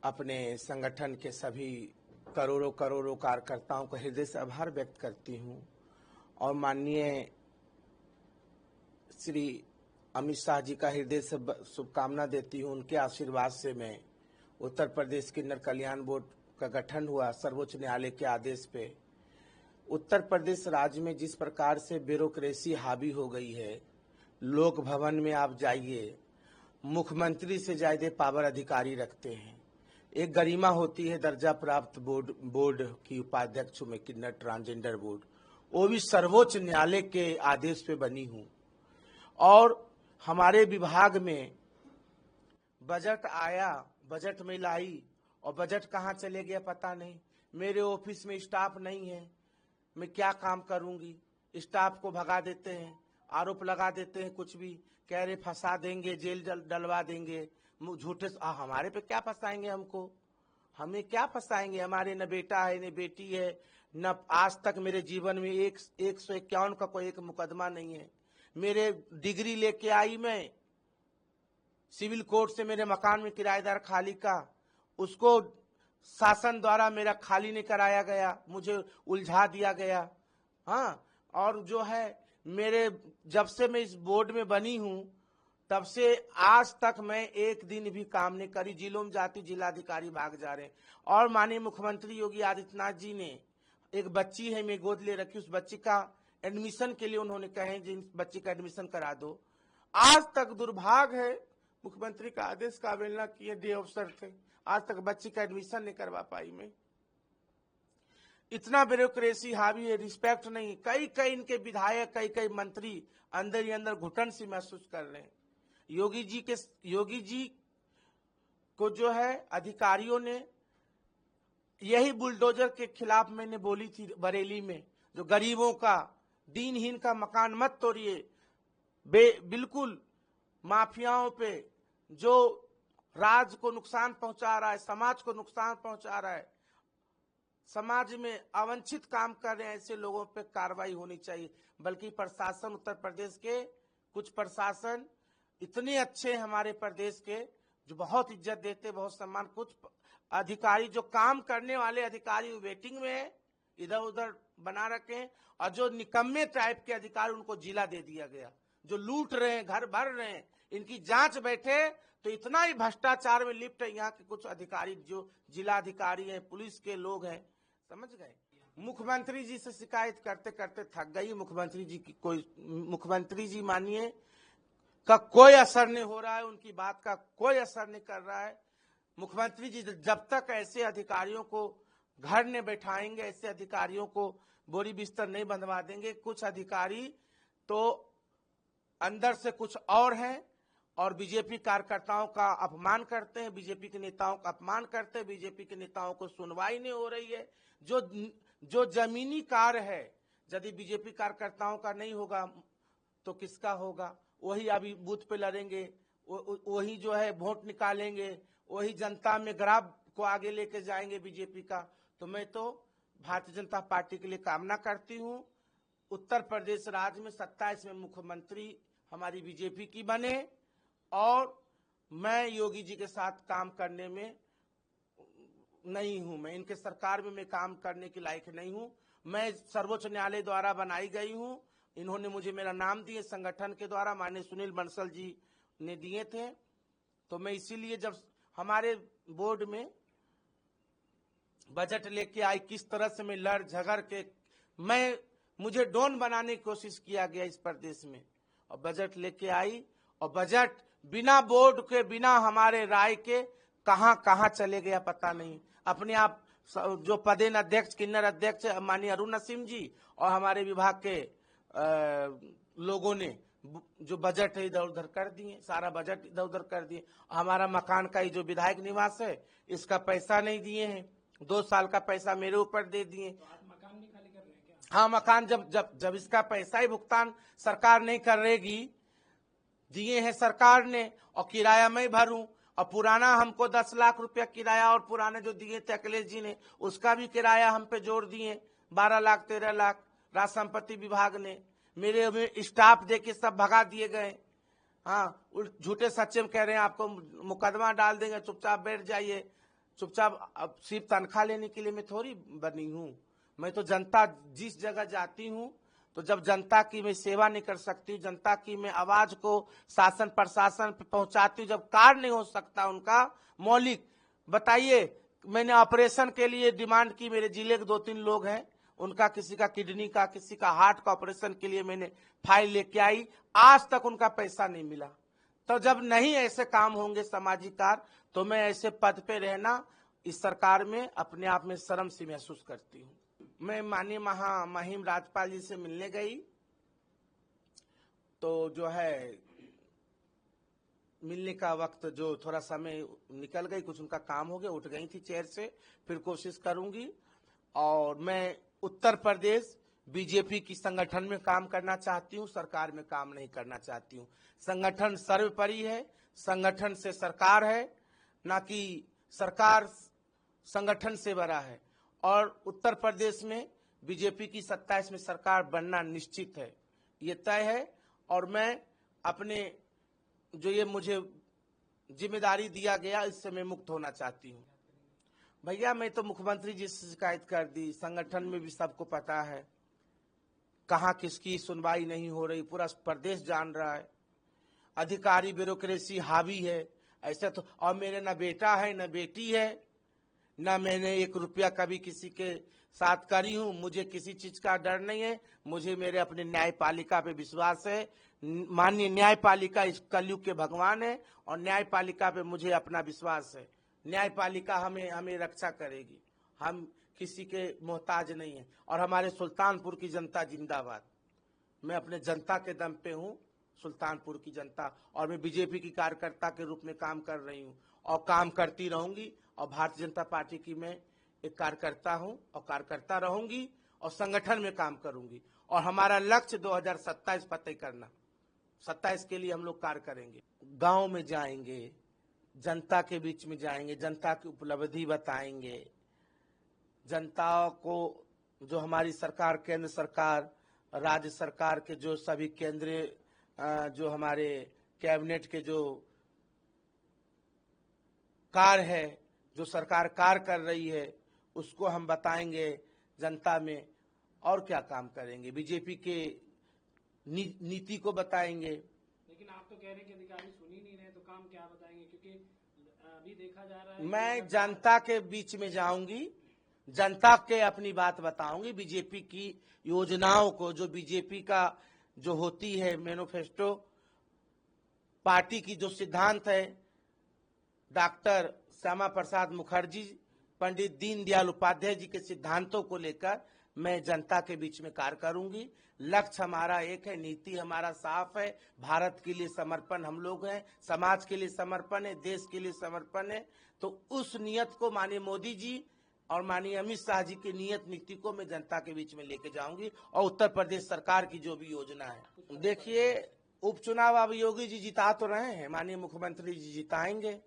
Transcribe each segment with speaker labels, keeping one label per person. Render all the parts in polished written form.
Speaker 1: अपने संगठन के सभी करोड़ों करोड़ों कार्यकर्ताओं का हृदय से आभार व्यक्त करती हूं और माननीय श्री अमित शाह जी का हृदय से शुभकामना देती हूं। उनके आशीर्वाद से मैं उत्तर प्रदेश किन्नर कल्याण बोर्ड का गठन हुआ सर्वोच्च न्यायालय के आदेश पे। उत्तर प्रदेश राज्य में जिस प्रकार से ब्यूरोक्रेसी हावी हो गई है, लोक भवन में आप जाइए, मुख्यमंत्री से ज्यादा पावर अधिकारी रखते हैं। एक गरिमा होती है दर्जा प्राप्त बोर्ड की उपाध्यक्ष में किन्नर ट्रांसजेंडर बोर्ड, वो भी सर्वोच्च न्यायालय के आदेश पे बनी हूं। और हमारे विभाग में बजट आया, बजट में लाई और बजट कहाँ चले गया पता नहीं। मेरे ऑफिस में स्टाफ नहीं है, मैं क्या काम करूंगी। स्टाफ को भगा देते हैं, आरोप लगा देते हैं, कुछ भी कह रहे फंसा देंगे, जेल डलवा देंगे, झूठे। हमारे पे क्या फंसाएंगे हमको, हमें क्या फंसाएंगे। हमारे न बेटा है न बेटी है, न आज तक मेरे जीवन में 151 का कोई एक मुकदमा नहीं है। मेरे डिग्री लेके आई मैं सिविल कोर्ट से, मेरे मकान में किराएदार खाली का, उसको शासन द्वारा मेरा खाली नहीं कराया गया, मुझे उलझा दिया गया। हाँ, और जो है मेरे जब से मैं इस बोर्ड में बनी हूं तब से आज तक मैं एक दिन भी काम नहीं करी। जिलों में जाती जिलाधिकारी भाग जा रहे हैं। और माननीय मुख्यमंत्री योगी आदित्यनाथ जी ने, एक बच्ची है मैं गोद ले रखी, उस बच्ची का एडमिशन के लिए उन्होंने कहे जिन बच्ची का एडमिशन करा दो। आज तक दुर्भाग्य है, मुख्यमंत्री का आदेश का अवहेलना किए, डे अफसर थे, आज तक बच्ची का एडमिशन नहीं करवा पाई मैं। इतना ब्यूरोक्रेसी हावी है, रिस्पेक्ट नहीं। कई इनके विधायक, कई मंत्री अंदर ही अंदर घुटन सी महसूस कर रहे हैं। योगी जी को जो है अधिकारियों ने, यही बुलडोजर के खिलाफ मैंने बोली थी बरेली में, जो गरीबों का, दीनहीन का मकान मत तोड़िए, बिल्कुल माफियाओं पे जो राज्य को नुकसान पहुंचा रहा है, समाज को नुकसान पहुंचा रहा है, समाज में अवांछित काम कर रहे हैं, ऐसे लोगों पे कार्रवाई होनी चाहिए। बल्कि प्रशासन, उत्तर प्रदेश के कुछ प्रशासन इतने अच्छे हैं हमारे प्रदेश के, जो बहुत इज्जत देते, बहुत सम्मान। कुछ अधिकारी जो काम करने वाले अधिकारी वेटिंग में है, इधर उधर बना रखे हैं, और जो निकम्मे टाइप के अधिकारी उनको जिला दे दिया गया, जो लूट रहे हैं, घर भर रहे हैं। इनकी जांच बैठे तो इतना ही भ्रष्टाचार में लिप्त है यहाँ के कुछ अधिकारी, जो जिला अधिकारी हैं, पुलिस के लोग हैं, समझ गए। मुख्यमंत्री जी से शिकायत करते करते थक गई। मुख्यमंत्री जी मानिए का कोई असर नहीं हो रहा है, उनकी बात का कोई असर नहीं कर रहा है। मुख्यमंत्री जी जब तक ऐसे अधिकारियों को घर में बैठाएंगे, ऐसे अधिकारियों को बोरी बिस्तर नहीं बंधवा देंगे। कुछ अधिकारी तो अंदर से कुछ और हैं और बीजेपी कार्यकर्ताओं का अपमान करते हैं, बीजेपी के नेताओं का अपमान करते हैं। बीजेपी के नेताओं को सुनवाई नहीं हो रही है। जो जमीनी कार्य है, यदि बीजेपी कार्यकर्ताओं का नहीं होगा तो किसका होगा। वही अभी बूथ पे लड़ेंगे, वही जो है वोट निकालेंगे, वही जनता में ग्राफ को आगे लेके जाएंगे बीजेपी का। तो मैं तो भारतीय जनता पार्टी के लिए कामना करती हूं, उत्तर प्रदेश राज्य में 27 में मुख्यमंत्री हमारी बीजेपी की बने, और मैं योगी जी के साथ काम करने में नहीं हूं। मैं इनके सरकार में मैं काम करने के लायक नहीं हूं। मैं सर्वोच्च न्यायालय द्वारा बनाई गई हूं, इन्होंने मुझे मेरा नाम दिए, संगठन के द्वारा माननीय सुनील बंसल जी ने दिए थे। तो मैं इसीलिए जब हमारे बोर्ड में बजट लेके आई, किस तरह से मैं लड़ झगड़ के मुझे डॉन बनाने की कोशिश किया गया इस प्रदेश में, और बजट लेके आई, और बजट बिना बोर्ड के, बिना हमारे राय के कहां कहां चले गया पता नहीं। अपने आप जो पदेन अध्यक्ष, किन्नर अध्यक्ष माननीय अरुण नसीम जी और हमारे विभाग के लोगों ने जो बजट है इधर उधर कर दिए, सारा बजट इधर उधर कर दिए। हमारा मकान का ही जो विधायक निवास है, इसका पैसा नहीं दिए हैं, 2 साल का पैसा मेरे ऊपर दे दिए।
Speaker 2: तो आप मकान नहीं खाली कर रहे हैं क्या?
Speaker 1: हाँ, मकान जब इसका पैसा ही भुगतान सरकार नहीं करेगी, दिए हैं सरकार ने, और किराया मैं भरूं, और पुराना हमको 10 लाख रुपया किराया, और पुराने जो दिए थे अखिलेश जी ने, उसका भी किराया हम पे जोड़ दिए 12 लाख 13 लाख। राज संपत्ति विभाग ने मेरे स्टाफ दे के सब भगा दिए गए। हाँ, झूठे सच्चे में कह रहे हैं आपको मुकदमा डाल देंगे, चुपचाप बैठ जाइए, चुपचाप अब सिर्फ तनख्वाह लेने के लिए मैं थोड़ी बनी हूँ। मैं तो जनता जिस जगह जाती हूँ तो जब जनता की मैं सेवा नहीं कर सकती हूँ, जनता की मैं आवाज को शासन प्रशासन पे पहुंचाती हूँ, जब कार्य नहीं हो सकता उनका मौलिक, बताइए मैंने ऑपरेशन के लिए डिमांड की, मेरे जिले के 2-3 लोग हैं, उनका किसी का किडनी का किसी का हार्ट का ऑपरेशन के लिए मैंने फाइल लेके आई, आज तक उनका पैसा नहीं मिला। तो जब नहीं ऐसे काम होंगे सामाजिक कार्य तो मैं ऐसे पद पे रहना इस सरकार में अपने आप में शर्म सी महसूस करती हूँ। मैं माननीय महिम राज्यपाल जी से मिलने गई तो जो है मिलने का वक्त जो थोड़ा समय निकल गई, कुछ उनका काम हो गया, उठ गई थी चेयर से, फिर कोशिश करूंगी। और मैं उत्तर प्रदेश बीजेपी की संगठन में काम करना चाहती हूँ, सरकार में काम नहीं करना चाहती हूँ। संगठन सर्वोपरि है, संगठन से सरकार है, ना कि सरकार संगठन से बड़ा है। और उत्तर प्रदेश में बीजेपी की 27 में सरकार बनना निश्चित है, ये तय है। और मैं अपने जो ये मुझे जिम्मेदारी दिया गया इससे मैं मुक्त होना चाहती हूँ। भैया मैं तो मुख्यमंत्री जी से शिकायत कर दी, संगठन में भी सबको पता है कहाँ किसकी सुनवाई नहीं हो रही, पूरा प्रदेश जान रहा है, अधिकारी ब्यूरोक्रेसी हावी है ऐसा तो। और मेरे ना बेटा है ना बेटी है, ना मैंने 1 रुपया कभी किसी के साथ करी हूँ, मुझे किसी चीज का डर नहीं है। मुझे मेरे अपने न्यायपालिका पे विश्वास है, माननीय न्यायपालिका इस कलयुग के भगवान है और न्यायपालिका पे मुझे अपना विश्वास है। न्यायपालिका हमें रक्षा करेगी, हम किसी के मोहताज नहीं है। और हमारे सुल्तानपुर की जनता जिंदाबाद, मैं अपने जनता के दम पे हूँ, सुल्तानपुर की जनता, और मैं बीजेपी की कार्यकर्ता के रूप में काम कर रही हूँ और काम करती रहूंगी। और भारतीय जनता पार्टी की मैं एक कार्यकर्ता हूँ और कार्यकर्ता रहूंगी और संगठन में काम करूंगी। और हमारा लक्ष्य 2027 पर तय करना, 27 के लिए हम लोग कार्य करेंगे, गांव में जाएंगे, जनता के बीच में जाएंगे, जनता की उपलब्धि बताएंगे, जनता को जो हमारी सरकार, केंद्र सरकार, राज्य सरकार के जो सभी केंद्रीय जो हमारे कैबिनेट के जो कार्य है, जो सरकार कार्य कर रही है, उसको हम बताएंगे जनता में। और क्या काम करेंगे, बीजेपी के नीति को बताएंगे।
Speaker 2: लेकिन आप तो कह रहे हैं कि अधिकारी सुन ही नहीं रहे, तो काम क्या बताएंगे? क्योंकि अभी देखा जा रहा है
Speaker 1: मैं जनता के बीच में जाऊंगी, जनता के अपनी बात बताऊंगी, बीजेपी की योजनाओं को, जो बीजेपी का जो होती है मैनिफेस्टो, पार्टी की जो सिद्धांत है, डॉक्टर श्यामा प्रसाद मुखर्जी, पंडित दीनदयाल उपाध्याय जी के सिद्धांतों को लेकर मैं जनता के बीच में कार्य करूंगी। लक्ष्य हमारा एक है, नीति हमारा साफ है, भारत के लिए समर्पण हम लोग हैं, समाज के लिए समर्पण है, देश के लिए समर्पण है। तो उस नियत को माननीय मोदी जी और माननीय अमित शाह जी की नियत नीति को मैं जनता के बीच में लेके जाऊंगी। और उत्तर प्रदेश सरकार की जो भी योजना है, देखिए उपचुनाव अब योगी जी जिता तो रहे हैं, माननीय मुख्यमंत्री जी जिताएंगे।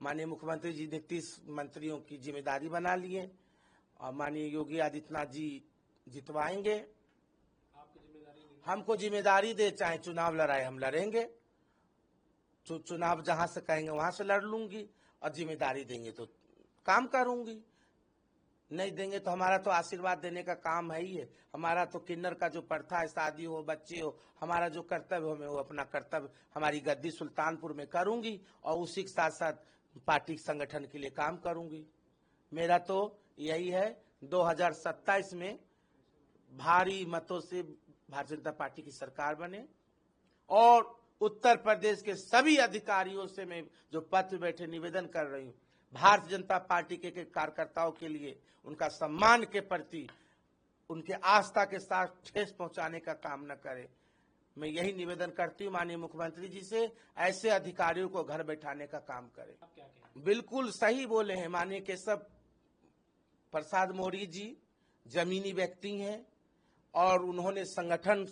Speaker 1: माननीय मुख्यमंत्री जी ने 30 मंत्रियों की जिम्मेदारी बना लिए और माननीय योगी आदित्यनाथ जी जितवाएंगे।
Speaker 2: आपकी जिम्मेदारी नहीं?
Speaker 1: हमको जिम्मेदारी दे, चाहे चुनाव लड़ाए हम लड़ेंगे, चुनाव जहां से कहेंगे वहां से लड़ लूंगी, और जिम्मेदारी देंगे तो काम करूंगी, नहीं देंगे तो हमारा तो आशीर्वाद देने का काम है ही है। हमारा तो किन्नर का जो प्रथा है, शादी हो बच्चे हो, हमारा जो कर्तव्य हो मैं वो अपना कर्तव्य हमारी गद्दी सुल्तानपुर में करूंगी और उसी के साथ साथ पार्टी संगठन के लिए काम करूंगी। मेरा तो यही है 2027 में भारी मतों से भारतीय जनता पार्टी की सरकार बने और उत्तर प्रदेश के सभी अधिकारियों से मैं जो पत्र बैठे निवेदन कर रही हूँ, भारतीय जनता पार्टी के कार्यकर्ताओं के लिए उनका सम्मान के प्रति उनके आस्था के साथ ठेस पहुंचाने का काम न करे। मैं यही निवेदन करती हूँ माननीय मुख्यमंत्री जी से, ऐसे अधिकारियों को घर बैठाने का काम करें।
Speaker 2: आप क्या कहें?
Speaker 1: बिल्कुल सही बोले हैं माननीय केशव प्रसाद मौर्य जी, जमीनी व्यक्ति हैं और उन्होंने संगठन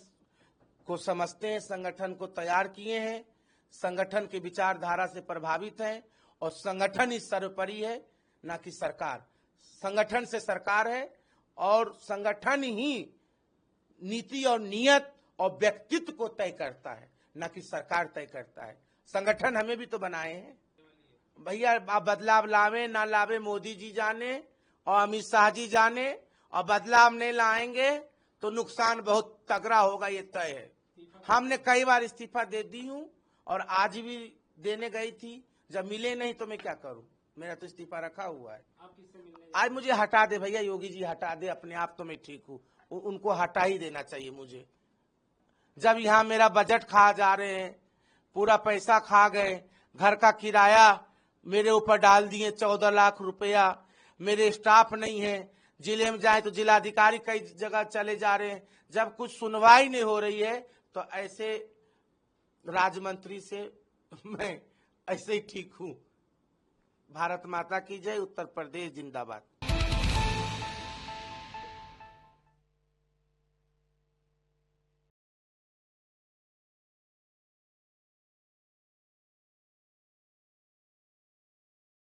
Speaker 1: को समझते हैं, संगठन को तैयार किए हैं, संगठन की विचारधारा से प्रभावित हैं और संगठन ही सर्वोपरि है, ना कि सरकार। संगठन से सरकार है और संगठन ही नीति और नियत और व्यक्तित्व को तय करता है, ना कि सरकार तय करता है। संगठन हमें भी तो बनाए हैं। भैया आप बदलाव लावे ना लावे मोदी जी जाने और अमित शाह जी जाने, और बदलाव नहीं लाएंगे तो नुकसान बहुत तगड़ा होगा, ये तय है। हमने कई बार इस्तीफा दे दी हूं और आज भी देने गई थी, जब मिले नहीं तो मैं क्या करूं, मेरा तो इस्तीफा रखा हुआ है।
Speaker 2: आप किससे मिलने
Speaker 1: आज मुझे हटा दे भैया, योगी जी हटा दे, अपने आप तो मैं ठीक हूँ, उनको हटा ही देना चाहिए मुझे। जब यहाँ मेरा बजट खा जा रहे हैं, पूरा पैसा खा गए, घर का किराया मेरे ऊपर डाल दिए 14 लाख रुपया, मेरे स्टाफ नहीं है, जिले में जाए तो जिलाधिकारी कई जगह चले जा रहे हैं, जब कुछ सुनवाई नहीं हो रही है तो ऐसे राजमंत्री से मैं ऐसे ही ठीक हूँ। भारत माता की जय, उत्तर प्रदेश जिंदाबाद।